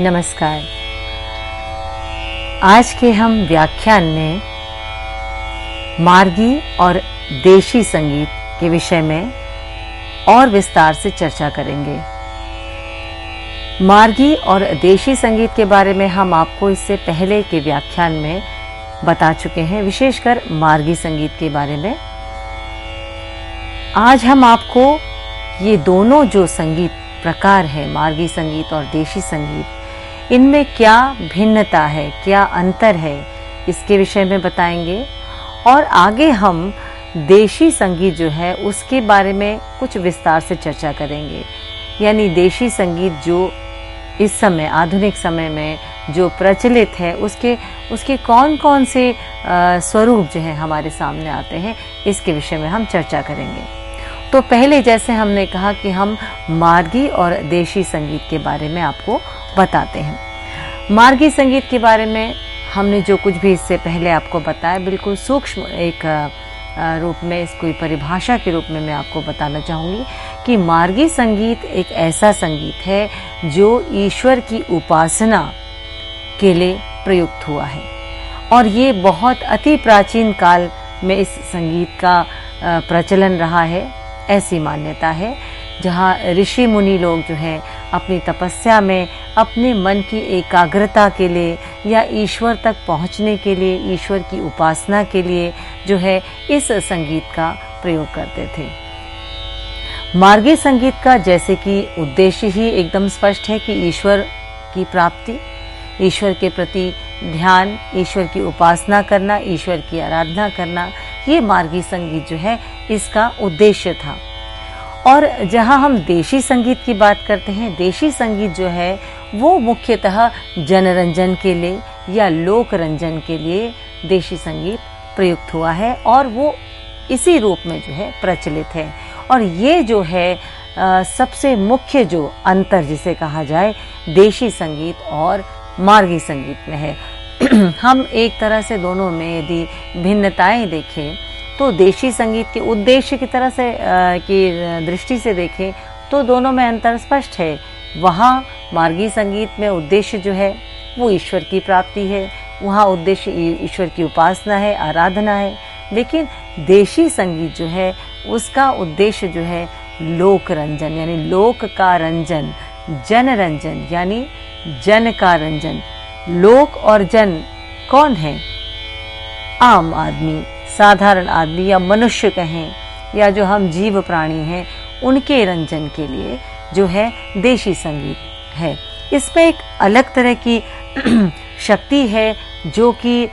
नमस्कार। आज के हम व्याख्यान में मार्गी और देशी संगीत के विषय में और विस्तार से चर्चा करेंगे। मार्गी और देशी संगीत के बारे में हम आपको इससे पहले के व्याख्यान में बता चुके हैं, विशेषकर मार्गी संगीत के बारे में। आज हम आपको ये दोनों जो संगीत प्रकार है, मार्गी संगीत और देशी संगीत, इनमें क्या भिन्नता है, क्या अंतर है, इसके विषय में बताएंगे। और आगे हम देशी संगीत जो है उसके बारे में कुछ विस्तार से चर्चा करेंगे। यानी देशी संगीत जो इस समय आधुनिक समय में जो प्रचलित है, उसके कौन कौन से स्वरूप जो है हमारे सामने आते हैं, इसके विषय में हम चर्चा करेंगे। तो पहले जैसे हमने कहा कि हम मार्गी और देशी संगीत के बारे में आपको बताते हैं। मार्गी संगीत के बारे में हमने जो कुछ भी इससे पहले आपको बताया, बिल्कुल सूक्ष्म एक रूप में, इसको परिभाषा के रूप में मैं आपको बताना चाहूँगी कि मार्गी संगीत एक ऐसा संगीत है जो ईश्वर की उपासना के लिए प्रयुक्त हुआ है। और ये बहुत अति प्राचीन काल में इस संगीत का प्रचलन रहा है, ऐसी मान्यता है। जहाँ ऋषि मुनि लोग जो हैं अपनी तपस्या में अपने मन की एकाग्रता के लिए या ईश्वर तक पहुँचने के लिए, ईश्वर की उपासना के लिए जो है इस संगीत का प्रयोग करते थे। मार्गी संगीत का जैसे कि उद्देश्य ही एकदम स्पष्ट है कि ईश्वर की प्राप्ति, ईश्वर के प्रति ध्यान, ईश्वर की उपासना करना, ईश्वर की आराधना करना, ये मार्गी संगीत जो है इसका उद्देश्य था। और जहाँ हम देशी संगीत की बात करते हैं, देशी संगीत जो है वो मुख्यतः जनरंजन के लिए या लोक रंजन के लिए देशी संगीत प्रयुक्त हुआ है और वो इसी रूप में जो है प्रचलित है। और ये जो है सबसे मुख्य जो अंतर जिसे कहा जाए देशी संगीत और मार्गी संगीत में है। हम एक तरह से दोनों में यदि भिन्नताएं देखें तो देशी संगीत के उद्देश्य की तरह से की दृष्टि से देखें तो दोनों में अंतर स्पष्ट है। वहाँ मार्गी संगीत में उद्देश्य जो है वो ईश्वर की प्राप्ति है, वहाँ उद्देश्य ईश्वर की उपासना है, आराधना है। लेकिन देशी संगीत जो है उसका उद्देश्य जो है लोक रंजन, यानी लोक का रंजन, जन रंजन, यानी जन का रंजन। लोक और जन कौन है? आम आदमी, साधारण आदमी या मनुष्य कहें, या जो हम जीव प्राणी हैं, उनके रंजन के लिए जो है देशी संगीत है। इसमें एक अलग तरह की शक्ति है जो कि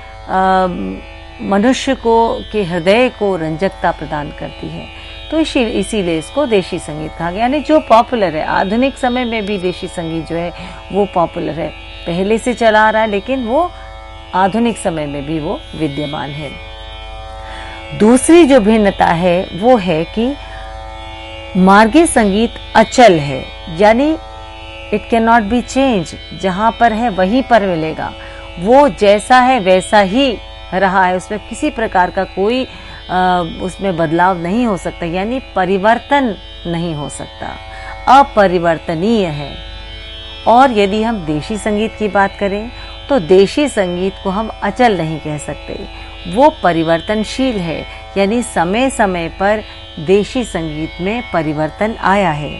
मनुष्य को के हृदय को रंजकता प्रदान करती है। तो इसीलिए इसको देशी संगीत कहा गया। यानी जो पॉपुलर है, आधुनिक समय में भी देशी संगीत जो है वो पॉपुलर है, पहले से चला आ रहा है, लेकिन वो आधुनिक समय में भी वो विद्यमान है। दूसरी जो भिन्नता है वो है कि मार्गी संगीत अचल है, यानी it can not be change. जहाँ पर है वहीं पर मिलेगा, वो जैसा है वैसा ही रहा है, उसमें किसी प्रकार का कोई उसमें बदलाव नहीं हो सकता, यानी परिवर्तन नहीं हो सकता, अपरिवर्तनीय है। और यदि हम देशी संगीत की बात करें तो देशी संगीत को हम अचल नहीं कह सकते, वो परिवर्तनशील है। यानी समय समय पर देशी संगीत में परिवर्तन आया है।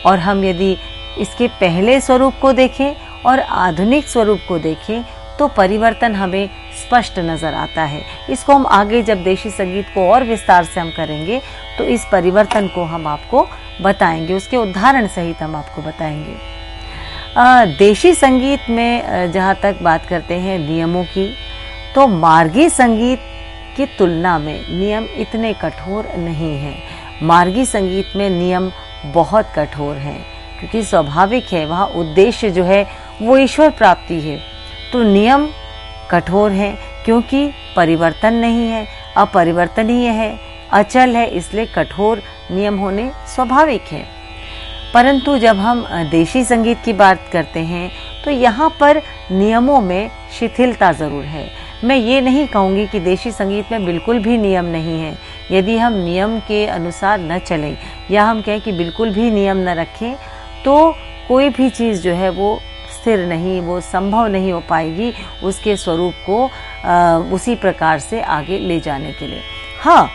और हम यदि इसके पहले स्वरूप को देखें और आधुनिक स्वरूप को देखें तो परिवर्तन हमें स्पष्ट नज़र आता है। इसको हम आगे जब देशी संगीत को और विस्तार से हम करेंगे तो इस परिवर्तन को हम आपको बताएंगे, उसके उदाहरण सहित हम आपको बताएंगे। देशी संगीत में जहाँ तक बात करते हैं नियमों की, तो मार्गी संगीत की तुलना में नियम इतने कठोर नहीं हैं। मार्गी संगीत में नियम बहुत कठोर हैं, क्योंकि स्वाभाविक है वहाँ उद्देश्य जो है वो ईश्वर प्राप्ति है। तो नियम कठोर हैं क्योंकि परिवर्तन नहीं है, अपरिवर्तनीय है, अचल है, इसलिए कठोर नियम होने स्वाभाविक है। परंतु जब हम देशी संगीत की बात करते हैं तो यहाँ पर नियमों में शिथिलता ज़रूर है। मैं ये नहीं कहूँगी कि देशी संगीत में बिल्कुल भी नियम नहीं है। यदि हम नियम के अनुसार न चलें या हम कहें कि बिल्कुल भी नियम न रखें तो कोई भी चीज़ जो है वो स्थिर नहीं, वो संभव नहीं हो पाएगी उसके स्वरूप को उसी प्रकार से आगे ले जाने के लिए। हाँ,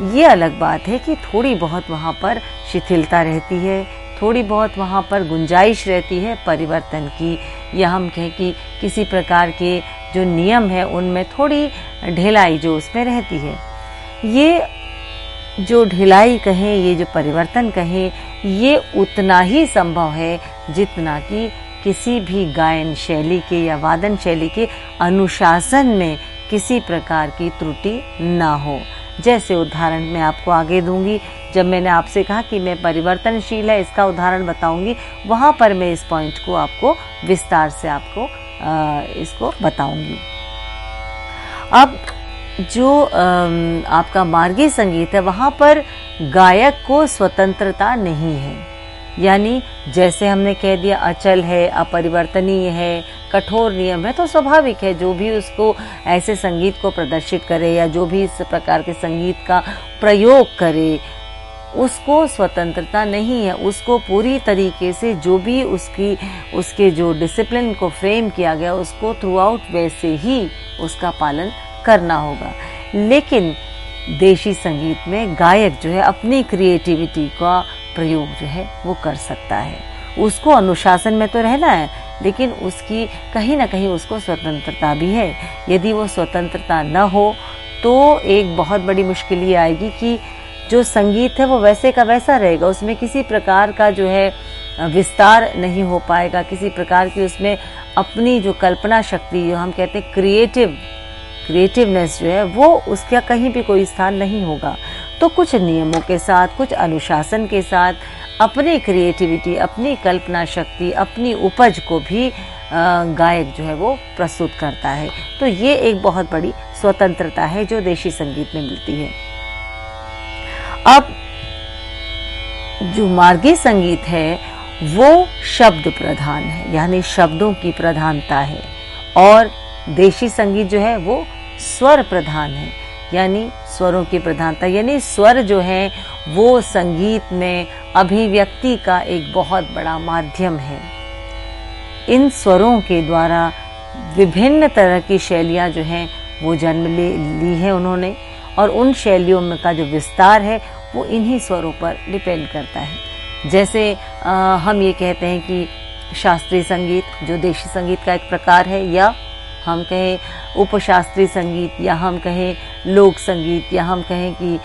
ये अलग बात है कि थोड़ी बहुत वहाँ पर शिथिलता रहती है, थोड़ी बहुत वहाँ पर गुंजाइश रहती है परिवर्तन की, या हम कहें कि किसी प्रकार के जो नियम है उनमें थोड़ी ढिलाई जो उसमें रहती है। ये जो ढिलाई कहें, ये जो परिवर्तन कहें, ये उतना ही संभव है जितना कि किसी भी गायन शैली के या वादन शैली के अनुशासन में किसी प्रकार की त्रुटि ना हो। जैसे उदाहरण मैं आपको आगे दूंगी, जब मैंने आपसे कहा कि मैं परिवर्तनशील है, इसका उदाहरण बताऊंगी, वहाँ पर मैं इस पॉइंट को आपको विस्तार से आपको इसको बताऊंगी। अब जो आपका मार्गी संगीत है, वहाँ पर गायक को स्वतंत्रता नहीं है, यानी जैसे हमने कह दिया अचल है, अपरिवर्तनीय है, कठोर नियम है, तो स्वाभाविक है जो भी उसको ऐसे संगीत को प्रदर्शित करे या जो भी इस प्रकार के संगीत का प्रयोग करे, उसको स्वतंत्रता नहीं है। उसको पूरी तरीके से जो भी उसके जो डिसिप्लिन को फ्रेम किया गया, उसको थ्रू आउट वैसे ही उसका पालन करना होगा। लेकिन देशी संगीत में गायक जो है अपनी क्रिएटिविटी का प्रयोग जो है वो कर सकता है। उसको अनुशासन में तो रहना है, लेकिन उसकी कहीं ना कहीं उसको स्वतंत्रता भी है। यदि वो स्वतंत्रता न हो तो एक बहुत बड़ी मुश्किल ये आएगी कि जो संगीत है वो वैसे का वैसा रहेगा, उसमें किसी प्रकार का जो है विस्तार नहीं हो पाएगा, किसी प्रकार की उसमें अपनी जो कल्पना शक्ति, जो हम कहते हैं क्रिएटिवनेस जो है, वो उसका कहीं भी कोई स्थान नहीं होगा। तो कुछ नियमों के साथ, कुछ अनुशासन के साथ अपनी क्रिएटिविटी, अपनी कल्पना शक्ति, अपनी उपज को भी गायक जो है वो प्रस्तुत करता है। तो ये एक बहुत बड़ी स्वतंत्रता है जो देशी संगीत में मिलती है। अब जो मार्गी संगीत है वो शब्द प्रधान है, यानी शब्दों की प्रधानता है, और देशी संगीत जो है वो स्वर प्रधान है, यानी स्वरों की प्रधानता, यानी स्वर जो है वो संगीत में अभिव्यक्ति का एक बहुत बड़ा माध्यम है। इन स्वरों के द्वारा विभिन्न तरह की शैलियाँ जो हैं वो जन्म ली है उन्होंने, और उन शैलियों में का जो विस्तार है वो इन्हीं स्वरों पर डिपेंड करता है। जैसे हम ये कहते हैं कि शास्त्रीय संगीत जो देशी संगीत का एक प्रकार है, या हम कहें उपशास्त्रीय संगीत, या हम कहें लोक संगीत, या हम कहें कि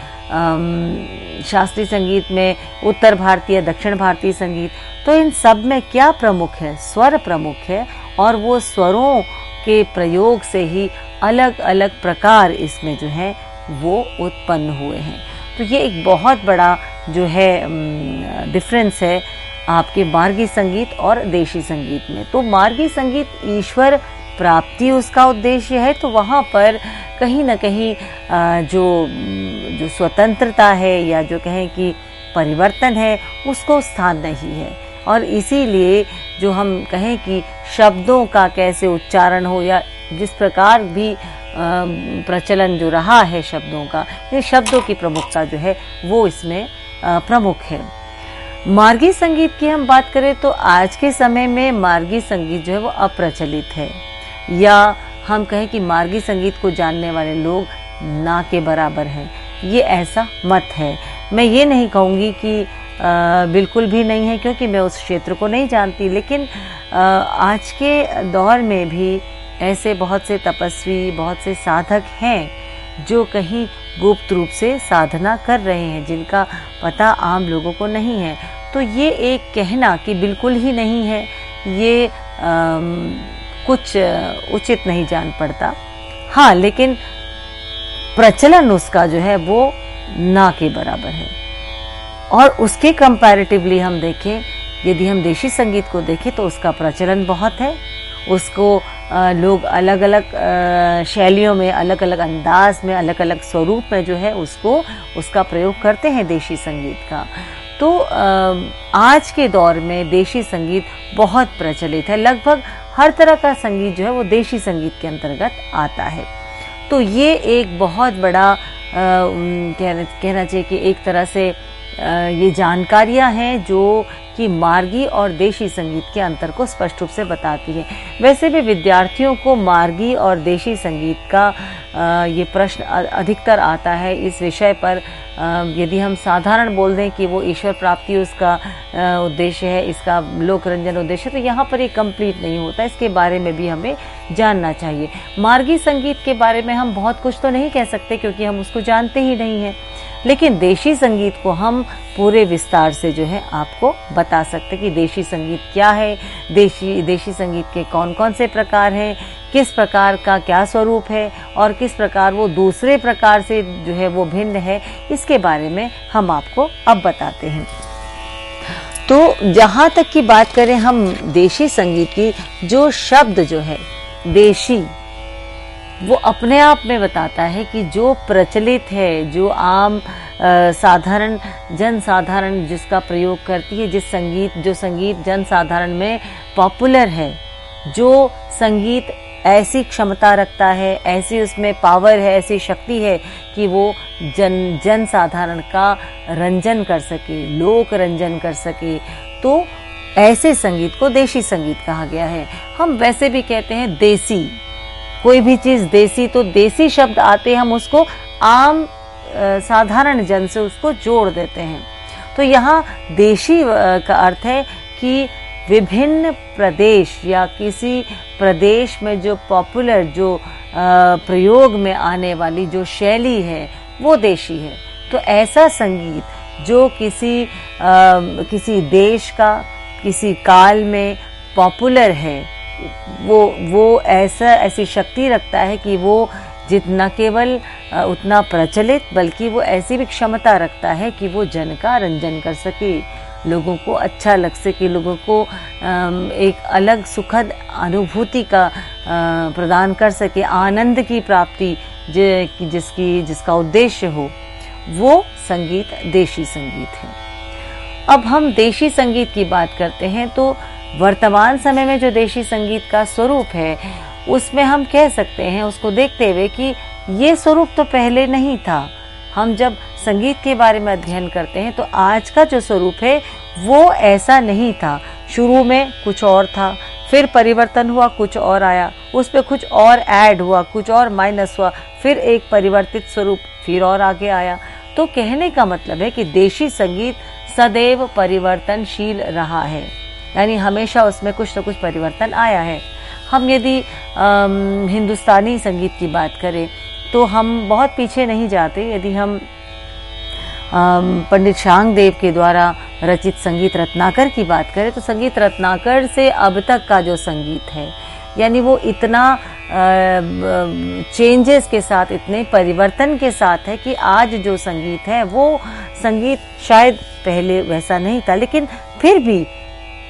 शास्त्रीय संगीत में उत्तर भारतीय, दक्षिण भारतीय संगीत, तो इन सब में क्या प्रमुख है? स्वर प्रमुख है, और वो स्वरों के प्रयोग से ही अलग अलग प्रकार इसमें जो है वो उत्पन्न हुए हैं। तो ये एक बहुत बड़ा जो है डिफरेंस है आपके मार्गी संगीत और देशी संगीत में। तो मार्गी संगीत ईश्वर प्राप्ति उसका उद्देश्य है, तो वहाँ पर कहीं ना कहीं जो स्वतंत्रता है या जो कहें कि परिवर्तन है उसको स्थान नहीं है। और इसीलिए जो हम कहें कि शब्दों का कैसे उच्चारण हो, या जिस प्रकार भी प्रचलन जो रहा है शब्दों का, ये शब्दों की प्रमुखता जो है वो इसमें प्रमुख है। मार्गी संगीत की हम बात करें तो आज के समय में मार्गी संगीत जो है वो अप्रचलित है, या हम कहें कि मार्गी संगीत को जानने वाले लोग ना के बराबर हैं, ये ऐसा मत है। मैं ये नहीं कहूँगी कि बिल्कुल भी नहीं है, क्योंकि मैं उस क्षेत्र को नहीं जानती, लेकिन आज के दौर में भी ऐसे बहुत से तपस्वी, बहुत से साधक हैं जो कहीं गुप्त रूप से साधना कर रहे हैं, जिनका पता आम लोगों को नहीं है। तो ये एक कहना कि बिल्कुल ही नहीं है, ये कुछ उचित नहीं जान पड़ता। हाँ, लेकिन प्रचलन उसका जो है वो ना के बराबर है। और उसके कंपैरेटिवली हम देखें, यदि हम देशी संगीत को देखें तो उसका प्रचलन बहुत है। उसको लोग अलग अलग शैलियों में, अलग अलग अंदाज में, अलग अलग स्वरूप में जो है उसका प्रयोग करते हैं देशी संगीत का। तो आज के दौर में देशी संगीत बहुत प्रचलित है, लगभग हर तरह का संगीत जो है वो देशी संगीत के अंतर्गत आता है। तो ये एक बहुत बड़ा कहना चाहिए कि एक तरह से ये जानकारियां हैं जो कि मार्गी और देशी संगीत के अंतर को स्पष्ट रूप से बताती है। वैसे भी विद्यार्थियों को मार्गी और देशी संगीत का ये प्रश्न अधिकतर आता है इस विषय पर। यदि हम साधारण बोल दें कि वो ईश्वर प्राप्ति उसका उद्देश्य है, इसका लोक रंजन उद्देश्य, तो यहाँ पर ये कंप्लीट नहीं होता। इसके बारे में भी हमें जानना चाहिए। मार्गी संगीत के बारे में हम बहुत कुछ तो नहीं कह सकते क्योंकि हम उसको जानते ही नहीं हैं, लेकिन देशी संगीत को हम पूरे विस्तार से जो है आपको बता सकते कि देशी संगीत क्या है, देशी संगीत के कौन कौन से प्रकार हैं, किस प्रकार का क्या स्वरूप है और किस प्रकार वो दूसरे प्रकार से जो है वो भिन्न है, इसके बारे में हम आपको अब बताते हैं। तो जहाँ तक की बात करें हम देशी संगीत की, जो शब्द जो है देशी, वो अपने आप में बताता है कि जो प्रचलित है, जो आम साधारण जनसाधारण जिसका प्रयोग करती है, जो संगीत जनसाधारण में पॉपुलर है, जो संगीत ऐसी क्षमता रखता है, ऐसी उसमें पावर है, ऐसी शक्ति है कि वो जनसाधारण का रंजन कर सके, लोक रंजन कर सके, तो ऐसे संगीत को देशी संगीत कहा गया है। हम वैसे भी कहते हैं देसी, कोई भी चीज देसी, तो देसी शब्द आते हम उसको आम साधारण जन से उसको जोड़ देते हैं। तो यहाँ देशी का अर्थ है कि विभिन्न प्रदेश या किसी प्रदेश में जो पॉपुलर, जो प्रयोग में आने वाली जो शैली है वो देशी है। तो ऐसा संगीत जो किसी देश का किसी काल में पॉपुलर है, वो ऐसी शक्ति रखता है कि वो जितना केवल उतना प्रचलित, बल्कि वो ऐसी भी क्षमता रखता है कि वो जन का रंजन कर सके, लोगों को अच्छा लग सके, लोगों को एक अलग सुखद अनुभूति का प्रदान कर सके, आनंद की प्राप्ति जिसका उद्देश्य हो, वो संगीत देशी संगीत है। अब हम देशी संगीत की बात करते हैं तो वर्तमान समय में जो देशी संगीत का स्वरूप है उसमें हम कह सकते हैं, उसको देखते हुए, कि ये स्वरूप तो पहले नहीं था। हम जब संगीत के बारे में अध्ययन करते हैं तो आज का जो स्वरूप है वो ऐसा नहीं था। शुरू में कुछ और था, फिर परिवर्तन हुआ, कुछ और आया, उस पर कुछ और ऐड हुआ, कुछ और माइनस हुआ, फिर एक परिवर्तित स्वरूप फिर और आगे आया। तो कहने का मतलब है कि देशी संगीत सदैव परिवर्तनशील रहा है, यानी हमेशा उसमें कुछ न कुछ परिवर्तन आया है। हम यदि हिंदुस्तानी संगीत की बात करें तो हम बहुत पीछे नहीं जाते। यदि हम पंडित शांगदेव के द्वारा रचित संगीत रत्नाकर की बात करें तो संगीत रत्नाकर से अब तक का जो संगीत है, यानी वो इतना चेंजेस के साथ, इतने परिवर्तन के साथ है कि आज जो संगीत है वो संगीत शायद पहले वैसा नहीं था, लेकिन फिर भी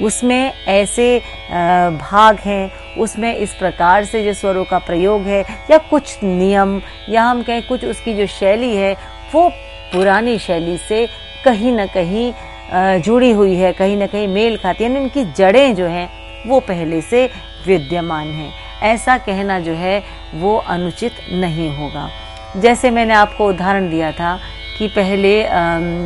उसमें ऐसे भाग हैं, उसमें इस प्रकार से जो स्वरों का प्रयोग है, या कुछ नियम, या हम कहें कुछ उसकी जो शैली है वो पुरानी शैली से कहीं ना कहीं जुड़ी हुई है, कहीं ना कहीं मेल खाती है, यानी उनकी जड़ें जो हैं वो पहले से विद्यमान हैं। ऐसा कहना जो है वो अनुचित नहीं होगा। जैसे मैंने आपको उदाहरण दिया था कि पहले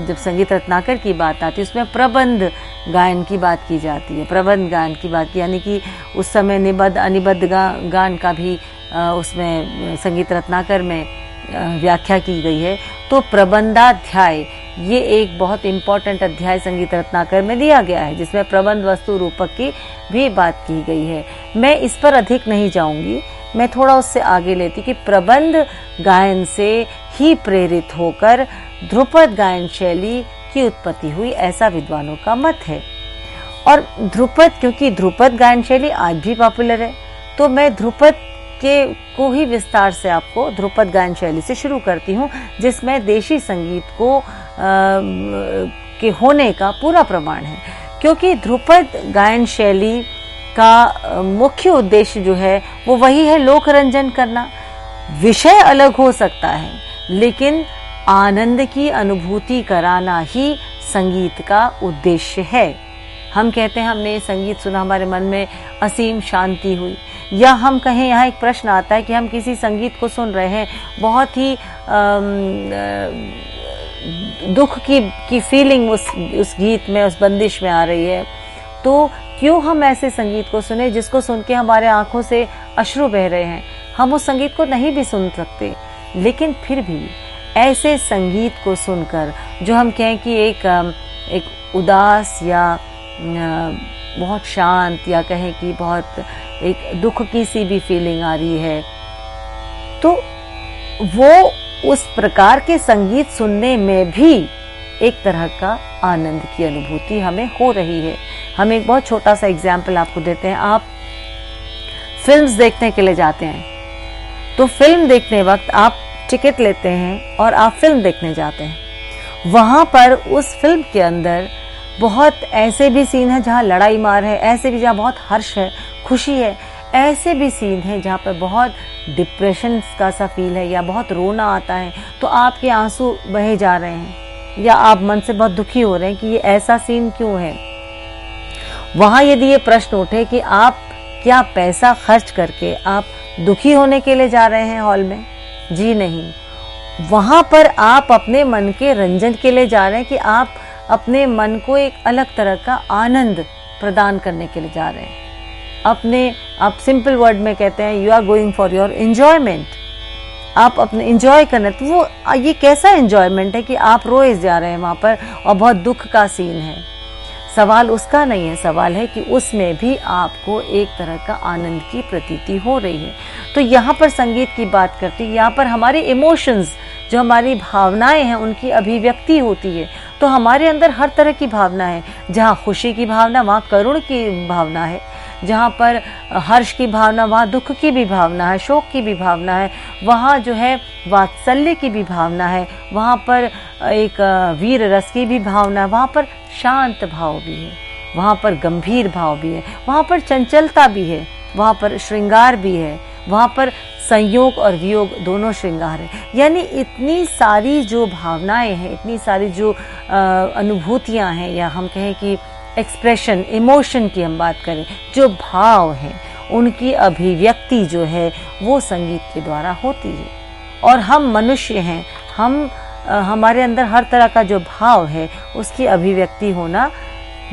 जब संगीत रत्नाकर की बात आती है उसमें प्रबंध गायन की बात की जाती है, प्रबंध गायन की बात की, यानी कि उस समय निबद्ध अनिबद्ध गान का भी उसमें संगीत रत्नाकर में व्याख्या की गई है। तो प्रबंधाध्याय ये एक बहुत इम्पॉर्टेंट अध्याय संगीत रत्नाकर में दिया गया है, जिसमें प्रबंध वस्तु रूपक की भी बात की गई है। मैं इस पर अधिक नहीं जाऊंगी, मैं थोड़ा उससे आगे लेती कि प्रबंध गायन से ही प्रेरित होकर ध्रुपद गायन शैली की उत्पत्ति हुई, ऐसा विद्वानों का मत है। और ध्रुपद, क्योंकि ध्रुपद गायन शैली आज भी पॉपुलर है, तो मैं ध्रुपद को ही विस्तार से आपको ध्रुपद गायन शैली से शुरू करती हूँ, जिसमें देशी संगीत को के होने का पूरा प्रमाण है। क्योंकि ध्रुपद गायन शैली का मुख्य उद्देश्य जो है वो वही है, लोक रंजन करना। विषय अलग हो सकता है, लेकिन आनंद की अनुभूति कराना ही संगीत का उद्देश्य है। हम कहते हैं हमने ये संगीत सुना, हमारे मन में असीम शांति हुई, या हम कहें, यहाँ एक प्रश्न आता है कि हम किसी संगीत को सुन रहे हैं, बहुत ही दुख की फीलिंग उस गीत में, उस बंदिश में आ रही है, तो क्यों हम ऐसे संगीत को सुने जिसको सुन के हमारे आंखों से अश्रु बह रहे हैं। हम उस संगीत को नहीं भी सुन सकते, लेकिन फिर भी ऐसे संगीत को सुनकर जो हम कहें कि एक उदास या बहुत शांत, या कहें कि बहुत एक दुख की सी भी फीलिंग आ रही है, तो वो उस प्रकार के संगीत सुनने में भी एक तरह का आनंद की अनुभूति हमें हो रही है। हम एक बहुत छोटा सा एग्जाम्पल आपको देते हैं। आप फिल्म्स देखने के लिए जाते हैं, तो फिल्म देखने वक्त आप टिकट लेते हैं और आप फिल्म देखने जाते हैं। वहाँ पर उस फिल्म के अंदर बहुत ऐसे भी सीन है जहाँ लड़ाई मार है, ऐसे भी जहाँ बहुत हर्ष है, खुशी है, ऐसे भी सीन है जहाँ पर बहुत डिप्रेशन का सा फील है या बहुत रोना आता है, तो आपके आंसू बहे जा रहे हैं या आप मन से बहुत दुखी हो रहे हैं कि ये ऐसा सीन क्यों है। वहाँ यदि ये प्रश्न उठे कि आप क्या पैसा खर्च करके आप दुखी होने के लिए जा रहे हैं हॉल में? जी नहीं। वहाँ पर आप अपने मन के रंजन के लिए जा रहे हैं कि आप अपने मन को एक अलग तरह का आनंद प्रदान करने के लिए जा रहे हैं। आप सिंपल वर्ड में कहते हैं you are going for your enjoyment. आप अपने एंजॉय करना, तो वो ये कैसा एंजॉयमेंट है कि आप रोए जा रहे हैं वहाँ पर और बहुत दुख का सीन है। सवाल उसका नहीं है, सवाल है कि उसमें भी आपको एक तरह का आनंद की प्रतीति हो रही है। तो यहाँ पर संगीत की बात करती है, यहाँ पर हमारे इमोशंस, जो हमारी भावनाएं हैं, उनकी अभिव्यक्ति होती है। तो हमारे अंदर हर तरह की भावना है। जहाँ खुशी की भावना वहाँ करुण की भावना है, जहाँ पर हर्ष की भावना वहाँ दुख की भी भावना है, शोक की भी भावना है, वहाँ जो है वात्सल्य की भी भावना है, वहाँ पर एक वीर रस की भी भावना है, वहाँ पर शांत भाव भी है, वहाँ पर गंभीर भाव भी है, वहाँ पर चंचलता भी है, वहाँ पर श्रृंगार भी है, वहाँ पर संयोग और वियोग दोनों श्रृंगार है। यानी इतनी सारी जो भावनाएं हैं, इतनी सारी जो अनुभूतियाँ हैं, या हम कहें कि एक्सप्रेशन, इमोशन की हम बात करें, जो भाव हैं, उनकी अभिव्यक्ति जो है वो संगीत के द्वारा होती है। और हम मनुष्य हैं, हमारे अंदर हर तरह का जो भाव है उसकी अभिव्यक्ति होना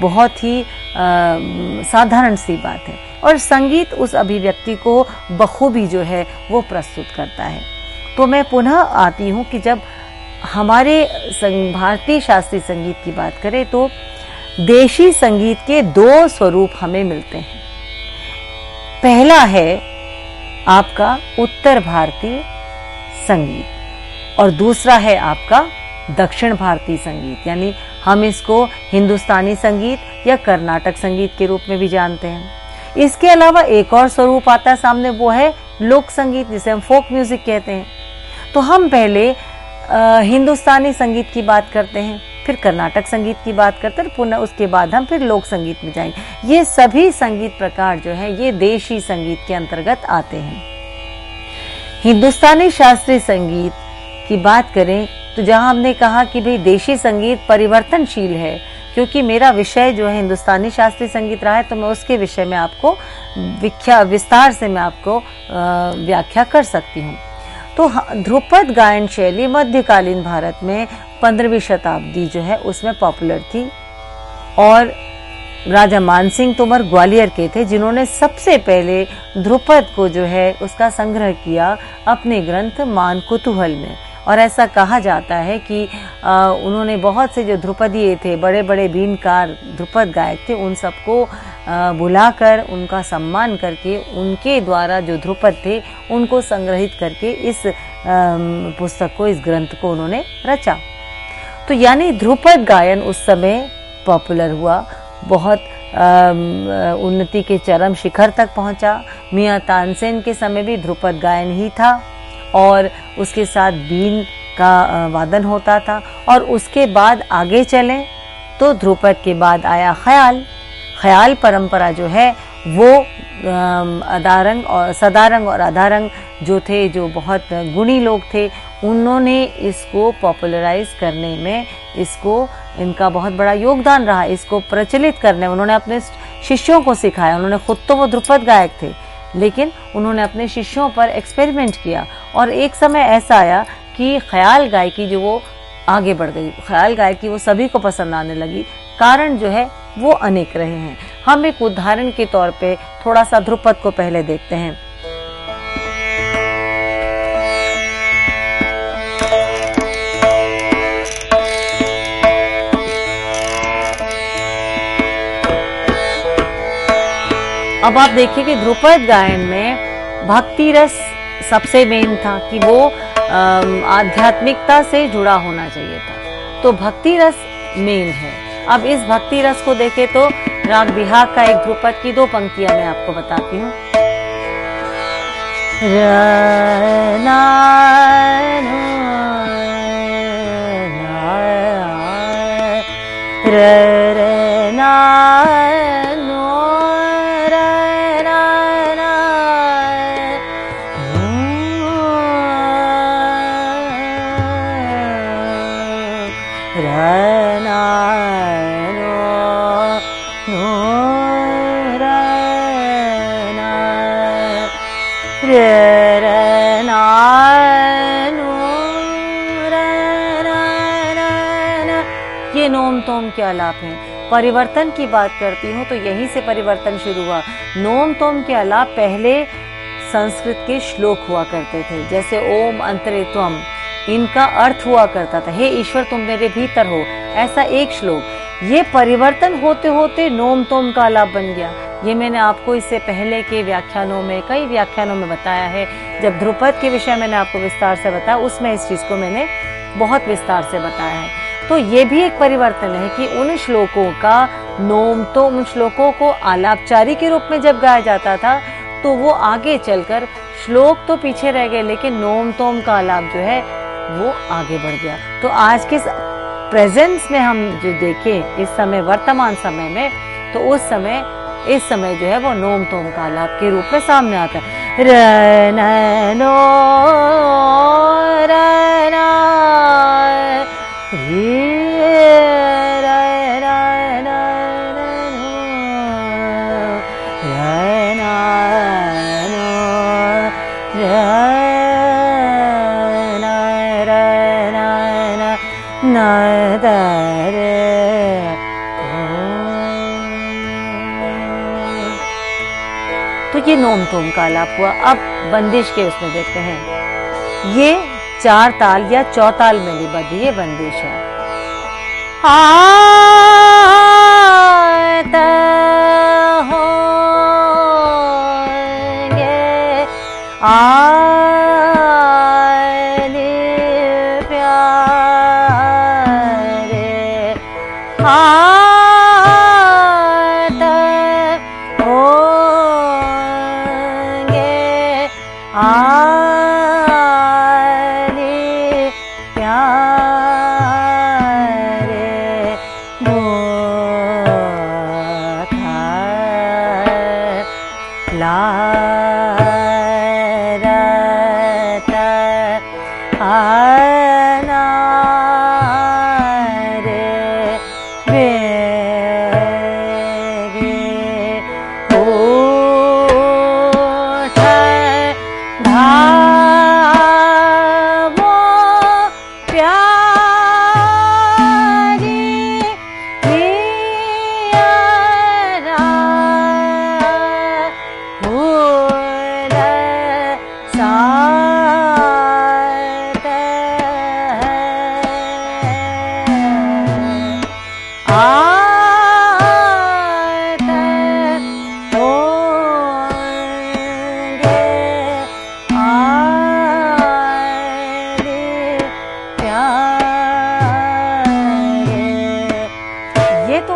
बहुत ही साधारण सी बात है, और संगीत उस अभिव्यक्ति को बखूबी जो है वो प्रस्तुत करता है। तो मैं पुनः आती हूँ कि जब हमारे भारतीय शास्त्रीय संगीत की बात करें तो देशी संगीत के दो स्वरूप हमें मिलते हैं। पहला है आपका उत्तर भारतीय संगीत और दूसरा है आपका दक्षिण भारतीय संगीत, यानी हम इसको हिंदुस्तानी संगीत या कर्नाटक संगीत के रूप में भी जानते हैं। इसके अलावा एक और स्वरूप आता है सामने, वो है लोक संगीत, जिसे हम फोक म्यूजिक कहते हैं। तो हम पहले हिंदुस्तानी संगीत की बात करते हैं, फिर कर्नाटक संगीत की बात करते हैं, पुनः उसके बाद हम फिर लोक संगीत में जाएंगे। ये सभी संगीत प्रकार जो है ये देशी संगीत के अंतर्गत आते हैं। हिंदुस्तानी शास्त्रीय संगीत की बात करें तो जहां हमने कहा कि भाई देशी संगीत परिवर्तनशील है, क्योंकि मेरा विषय जो है हिंदुस्तानी शास्त्रीय संगीत रहा है, तो मैं उसके विषय में आपको विस्तार से मैं आपको व्याख्या कर सकती हूँ। तो ध्रुपद गायन शैली मध्यकालीन भारत में 15वीं शताब्दी जो है उसमें पॉपुलर थी, और राजा मानसिंह तोमर ग्वालियर के थे जिन्होंने सबसे पहले ध्रुपद को जो है उसका संग्रह किया अपने ग्रंथ मान कुतूहल में। और ऐसा कहा जाता है कि उन्होंने बहुत से जो ध्रुपदीय थे, बड़े बड़े बीनकार ध्रुपद गायक थे, उन सबको बुलाकर उनका सम्मान करके उनके द्वारा जो ध्रुपद थे उनको संग्रहित करके इस पुस्तक को, इस ग्रंथ को उन्होंने रचा। तो यानी ध्रुपद गायन उस समय पॉपुलर हुआ, बहुत उन्नति के चरम शिखर तक पहुंचा। मियां तानसेन के समय भी ध्रुपद गायन ही था, और उसके साथ बीन का वादन होता था। और उसके बाद आगे चलें तो ध्रुपद के बाद आया ख्याल। ख्याल परंपरा जो है वो अदारंग और सदारंग और अदारंग जो थे, जो बहुत गुणी लोग थे, उन्होंने इसको पॉपुलराइज करने में इनका बहुत बड़ा योगदान रहा। इसको प्रचलित करने उन्होंने अपने शिष्यों को सिखाया। उन्होंने खुद तो वो ध्रुपद गायक थे, लेकिन उन्होंने अपने शिष्यों पर एक्सपेरिमेंट किया, और एक समय ऐसा आया कि ख्याल गायकी जो वो आगे बढ़ गई, ख्याल गायकी वो सभी को पसंद आने लगी। कारण जो है वो अनेक रहे हैं। हम एक उदाहरण के तौर पे थोड़ा सा ध्रुपद को पहले देखते हैं। अब आप देखिए कि ध्रुपद गायन में भक्ति रस सबसे मेन था कि वो आध्यात्मिकता से जुड़ा होना चाहिए था, तो भक्ति रस मेन है। अब इस भक्ति रस को देखें तो राग बिहाग का एक ध्रुपद की 2 पंक्तियां मैं आपको बताती हूँ। ये नोम तोम के आलाप हैं। परिवर्तन की बात करती हूँ तो यहीं से परिवर्तन शुरू हुआ। नोम तोम के आलाप पहले संस्कृत के श्लोक हुआ करते थे, जैसे ओम अंतरे त्वम, इनका अर्थ हुआ करता था हे ईश्वर तुम मेरे भीतर हो, ऐसा एक श्लोक। ये परिवर्तन होते होते नोम तोम का आलाप बन गया। ये मैंने आपको इससे पहले के व्याख्यानों में, कई व्याख्यानों में बताया है। जब ध्रुपद के विषय मैंने आपको विस्तार से बताया, उसमें इस चीज को मैंने बहुत विस्तार से बताया है। तो ये भी एक परिवर्तन है कि उन श्लोकों का नोम तो उन श्लोकों को आलापचारी के रूप में जब गाया जाता था तो वो आगे चलकर श्लोक तो पीछे रह गए, लेकिन नोम तोम का आलाप जो है वो आगे बढ़ गया। तो आज के प्रेजेंस में हम जो देखें इस समय वर्तमान समय में, तो उस समय इस समय जो है वो नोम तोम का आलाप के रूप में सामने आता है। रनो रना तो ये नोम तोम का आलाप हुआ। अब बंदिश के उसमें देखते हैं। ये 4 ताल या चौताल में निबद्ध ये बंदिश है।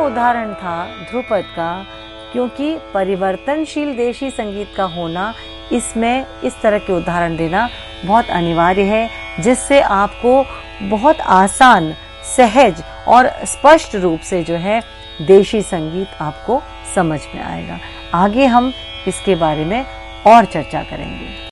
उदाहरण था ध्रुपद का, क्योंकि परिवर्तनशील देशी संगीत का होना, इसमें इस तरह के उदाहरण देना बहुत अनिवार्य है, जिससे आपको बहुत आसान, सहज और स्पष्ट रूप से जो है देशी संगीत आपको समझ में आएगा। आगे हम इसके बारे में और चर्चा करेंगे।